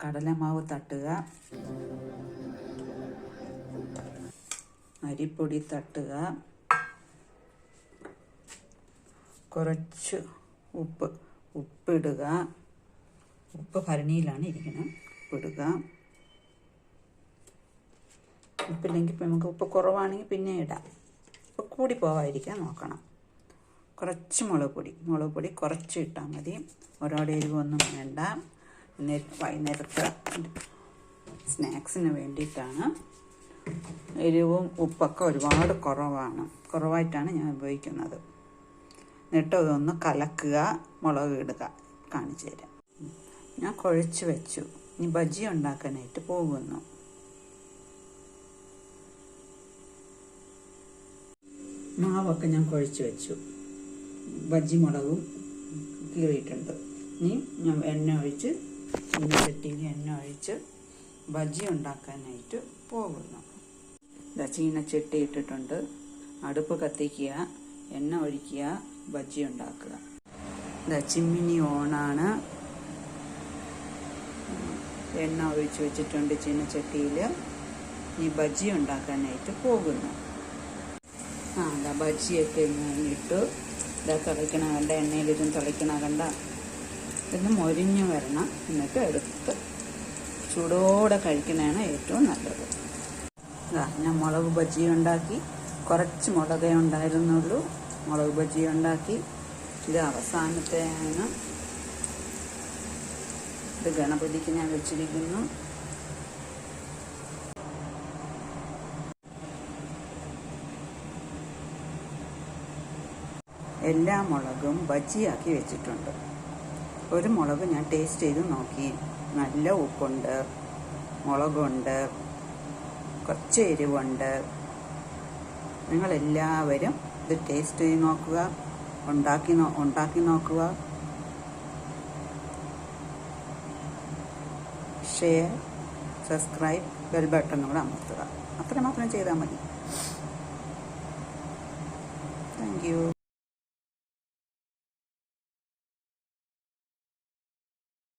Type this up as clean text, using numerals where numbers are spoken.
കടലമാവ് തട്ടുക, അരിപ്പൊടി തട്ടുക, കുറച്ച് ഉപ്പിടുക. ഉപ്പ് ഭരണിയിലാണ് ഇരിക്കുന്നത്. ഉപ്പിടുക. ഉപ്പില്ലെങ്കിൽ ഇപ്പം നമുക്ക് ഉപ്പ് കുറവാണെങ്കിൽ പിന്നെ ഇടാം. ഉപ്പ് കൂടി പോവാതിരിക്കാൻ നോക്കണം. കുറച്ച് മുളക് പൊടി കുറച്ച് ഇട്ടാൽ മതി. ഒരുപാട് എരിവൊന്നും വേണ്ട. വൈകുന്നേരത്തെ സ്നാക്സിന് വേണ്ടിയിട്ടാണ്. എരിവും ഉപ്പൊക്കെ ഒരുപാട് കുറവായിട്ടാണ് ഞാൻ ഉപയോഗിക്കുന്നത്. എന്നിട്ട് ഇതൊന്ന് കലക്കുക, മുളക് ഇടുക. കാണിച്ചു തരാം. ഞാൻ കുഴച്ച് വെച്ചു. ഇനി ബജ്ജി ഉണ്ടാക്കാനായിട്ട് പോകുന്നു. മാവൊക്കെ ഞാൻ കുഴച്ച് വെച്ചു. ബജ്ജി മുളകും കീറിയിട്ടുണ്ട്. ഇനി ഞാൻ ചീനച്ചട്ടിയിൽ എണ്ണ ഒഴിച്ച് ബജ്ജി ഉണ്ടാക്കാനായിട്ട് പോകുന്നു. ചീനച്ചട്ടി ഇട്ടിട്ടുണ്ട്. അടുപ്പ് കത്തിക്കുക, എണ്ണ ഒഴിക്കുക, ബജ്ജി ഉണ്ടാക്കുക. ചിമ്മിനി ഓണാണ്. എണ്ണ ഒഴിച്ച് വെച്ചിട്ടുണ്ട് ചീനച്ചട്ടിയിൽ. ഈ ബജ്ജി ഉണ്ടാക്കാനായിട്ട് പോകുന്നു. ബജ്ജിയൊക്കെ ഇട്ടു. തിളയ്ക്കണ കണ്ട, എണ്ണയിലിതും തിളയ്ക്കണ കണ്ട. ഇതൊന്ന് മൊരിഞ്ഞ് വരണം. എന്നിട്ട് എടുത്ത് ചൂടോടെ കഴിക്കുന്നതാണ് ഏറ്റവും നല്ലത്. ഞാൻ മുളക് ബജ്ജി ഉണ്ടാക്കി. കുറച്ച് മുളകേ ഉണ്ടായിരുന്നുള്ളൂ. മുളക് ബജ്ജി ഉണ്ടാക്കി. ഇത് അവസാനത്തെയാണ്. ഇത് ഗണപതിക്ക് ഞാൻ വെച്ചിരിക്കുന്നു. എല്ലാ മുളകും ബജ്ജിയാക്കി വെച്ചിട്ടുണ്ട്. ഒരു മുളക് ഞാൻ ടേസ്റ്റ് ചെയ്ത് നോക്കി. നല്ല ഉപ്പുണ്ട്, മുളകുണ്ട്, കുറച്ച് എരിവുണ്ട്. നിങ്ങളെല്ലാവരും ഇത് ടേസ്റ്റ് ചെയ്ത് നോക്കുക, ഉണ്ടാക്കി നോക്കുക. ഷെയർ, സബ്സ്ക്രൈബ്, ബെൽ ബട്ടൺ കൂടെ അമർത്തുക. അത്രമാത്രം ചെയ്താൽ മതി. Thank you.